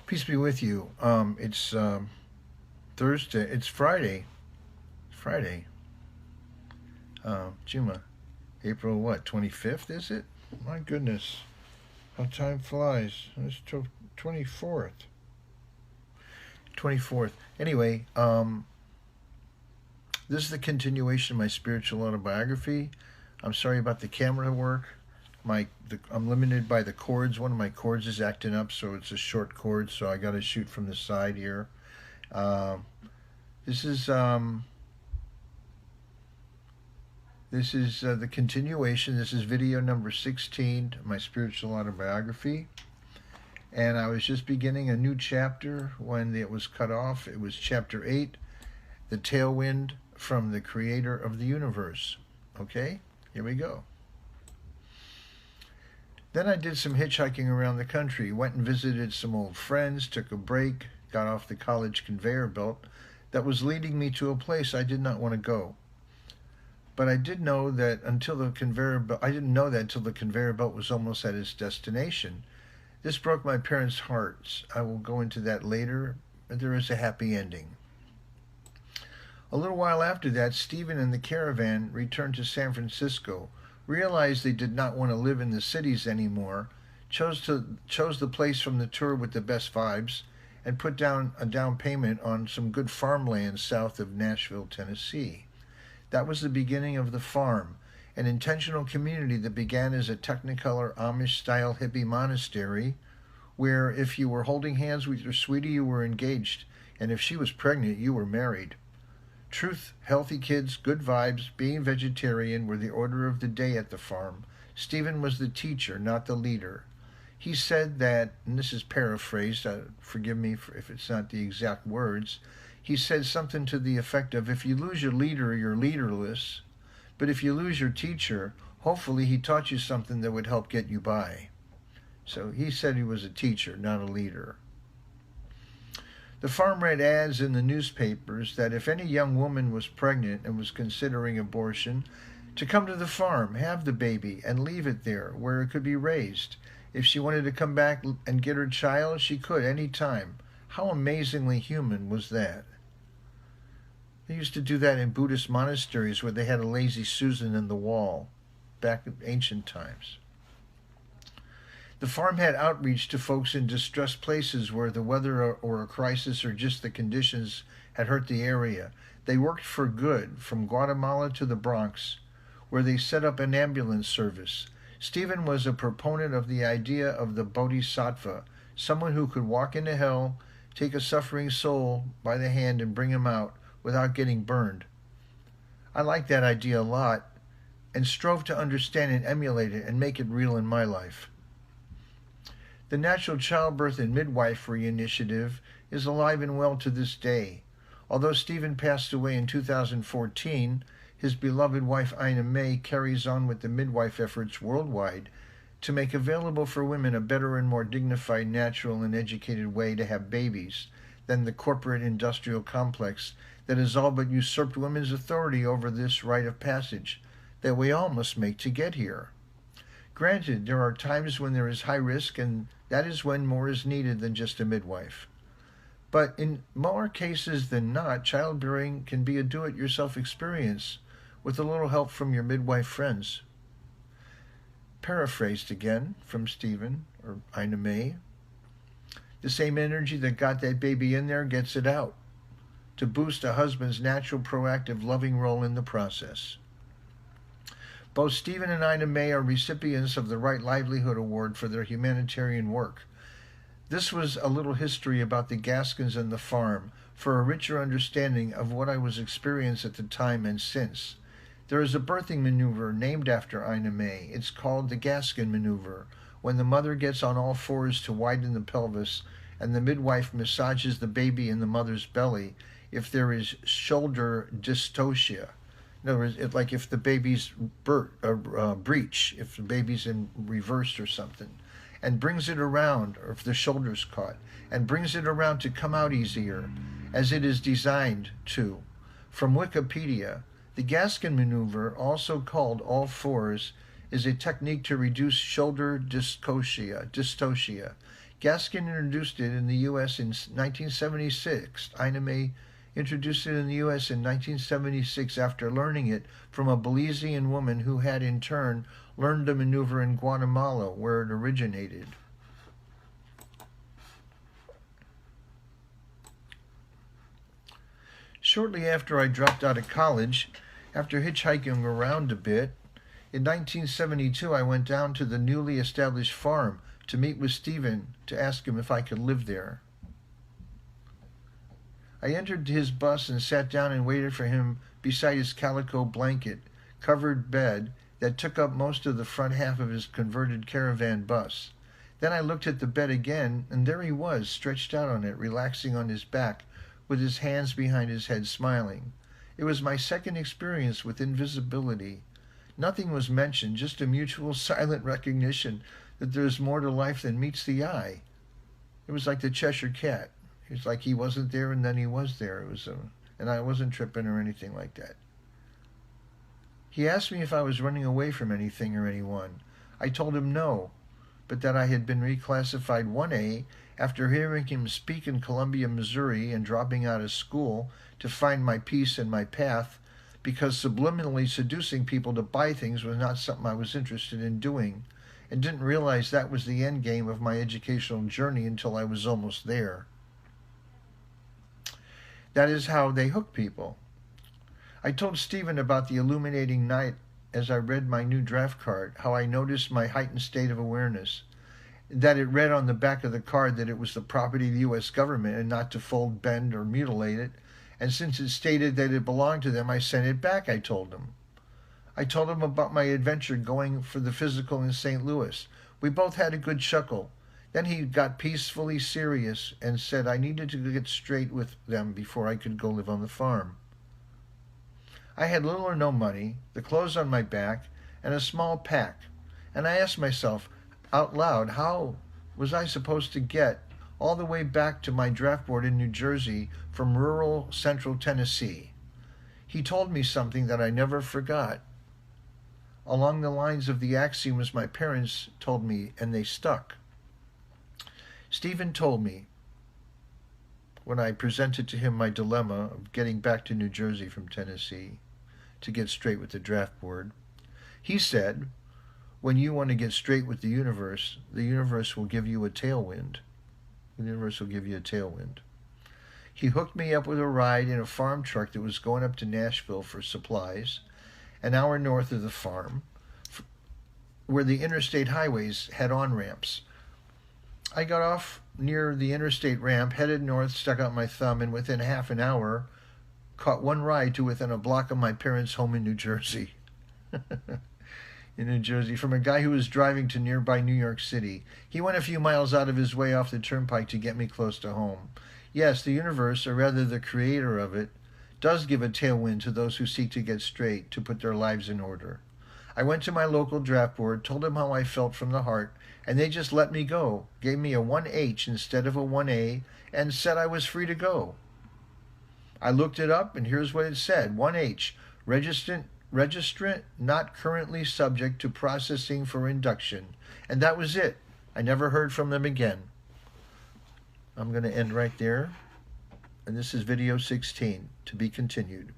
Peace be with you. It's Thursday. It's Friday. Friday. Juma. April what? 25th, is it? My goodness. How time flies. It's 24th. 24th. Anyway, this is the continuation of my spiritual autobiography. I'm sorry about the camera work. I'm limited by the cords. One of my cords is acting up, so it's a short cord, so I got to shoot from the side here. This is the continuation. This is video number 16, my spiritual autobiography. And I was just beginning a new chapter when it was cut off. It was chapter 8, the tailwind from the creator of the universe. Okay, here we go. Then I did some hitchhiking around the country, went and visited some old friends, took a break, got off the college conveyor belt that was leading me to a place I did not want to go. But I did know that until the conveyor belt, I didn't know that until the conveyor belt was almost at its destination. This broke my parents' hearts. I will go into that later, but there is a happy ending. A little while after that, Stephen and the caravan returned to San Francisco, realized they did not want to live in the cities anymore, chose the place from the tour with the best vibes, and put down a down payment on some good farmland south of Nashville, Tennessee. That was the beginning of The Farm, an intentional community that began as a Technicolor Amish-style hippie monastery, where if you were holding hands with your sweetie, you were engaged, and if she was pregnant, you were married. Truth, healthy kids, good vibes, being vegetarian were the order of the day at the farm. Stephen was the teacher, not the leader. He said that, and this is paraphrased, forgive me if it's not the exact words, he said something to the effect of, if you lose your leader, you're leaderless, but if you lose your teacher, hopefully he taught you something that would help get you by. So he said he was a teacher, not a leader. The farm read ads in the newspapers that if any young woman was pregnant and was considering abortion, to come to the farm, have the baby, and leave it there where it could be raised. If she wanted to come back and get her child, she could any time. How amazingly human was that? They used to do that in Buddhist monasteries where they had a lazy Susan in the wall back in ancient times. The farm had outreach to folks in distressed places where the weather or a crisis or just the conditions had hurt the area. They worked for good from Guatemala to the Bronx, where they set up an ambulance service. Stephen was a proponent of the idea of the bodhisattva, someone who could walk into hell, take a suffering soul by the hand and bring him out without getting burned. I liked that idea a lot and strove to understand and emulate it and make it real in my life. The Natural Childbirth and Midwifery Initiative is alive and well to this day. Although Stephen passed away in 2014, his beloved wife Ina May carries on with the midwife efforts worldwide to make available for women a better and more dignified, natural, and educated way to have babies than the corporate industrial complex that has all but usurped women's authority over this rite of passage that we all must make to get here. Granted, there are times when there is high risk, and that is when more is needed than just a midwife. But in more cases than not, childbearing can be a do-it-yourself experience with a little help from your midwife friends. Paraphrased again from Stephen or Ina May. The same energy that got that baby in there gets it out to boost a husband's natural, proactive, loving role in the process. Both Stephen and Ina May are recipients of the Right Livelihood Award for their humanitarian work. This was a little history about the Gaskins and the farm for a richer understanding of what I was experiencing at the time and since. There is a birthing maneuver named after Ina May. It's called the Gaskin maneuver, when the mother gets on all fours to widen the pelvis and the midwife massages the baby in the mother's belly if there is shoulder dystocia. In other words, like if the baby's breech, if the baby's in reversed or something, and brings it around, or if the shoulder's caught, and brings it around to come out easier, as it is designed to. From Wikipedia, the Gaskin maneuver, also called all fours, is a technique to reduce shoulder dystocia, Gaskin introduced it in the U.S. in 1976. Ina May introduced it in the U.S. in 1976 after learning it from a Belizean woman who had in turn learned the maneuver in Guatemala, where it originated. Shortly after I dropped out of college, after hitchhiking around a bit, in 1972 I went down to the newly established farm to meet with Stephen to ask him if I could live there. I entered his bus and sat down and waited for him beside his calico blanket covered bed that took up most of the front half of his converted caravan bus. Then I looked at the bed again, and there he was, stretched out on it, relaxing on his back, with his hands behind his head, smiling. It was my second experience with invisibility. Nothing was mentioned, just a mutual silent recognition that there is more to life than meets the eye. It was like the Cheshire Cat. It was like he wasn't there and then he was there. And I wasn't tripping or anything like that. He asked me if I was running away from anything or anyone. I told him no, but that I had been reclassified 1A after hearing him speak in Columbia, Missouri, and dropping out of school to find my peace and my path, because subliminally seducing people to buy things was not something I was interested in doing, and didn't realize that was the end game of my educational journey until I was almost there. That is how they hook people. I told Stephen about the illuminating night as I read my new draft card, how I noticed my heightened state of awareness, that it read on the back of the card that it was the property of the U.S. government and not to fold, bend, or mutilate it, and since it stated that it belonged to them, I sent it back, I told him. I told him about my adventure going for the physical in St. Louis. We both had a good chuckle. Then he got peacefully serious and said I needed to get straight with them before I could go live on the farm. I had little or no money, the clothes on my back, and a small pack, and I asked myself out loud, how was I supposed to get all the way back to my draft board in New Jersey from rural central Tennessee? He told me something that I never forgot, along the lines of the axioms my parents told me, and they stuck. Stephen told me, when I presented to him my dilemma of getting back to New Jersey from Tennessee to get straight with the draft board, he said, when you want to get straight with the universe will give you a tailwind. The universe will give you a tailwind. He hooked me up with a ride in a farm truck that was going up to Nashville for supplies, an hour north of the farm, where the interstate highways had on-ramps. I got off near the interstate ramp, headed north, stuck out my thumb, and within half an hour, caught one ride to within a block of my parents' home in New Jersey. In New Jersey, from a guy who was driving to nearby New York City. He went a few miles out of his way off the turnpike to get me close to home. Yes, the universe, or rather the creator of it, does give a tailwind to those who seek to get straight, to put their lives in order. I went to my local draft board, told them how I felt from the heart, and they just let me go, gave me a 1H instead of a 1A, and said I was free to go. I looked it up, and here's what it said. 1H, registrant not currently subject to processing for induction. And that was it. I never heard from them again. I'm going to end right there. And this is video 16, to be continued.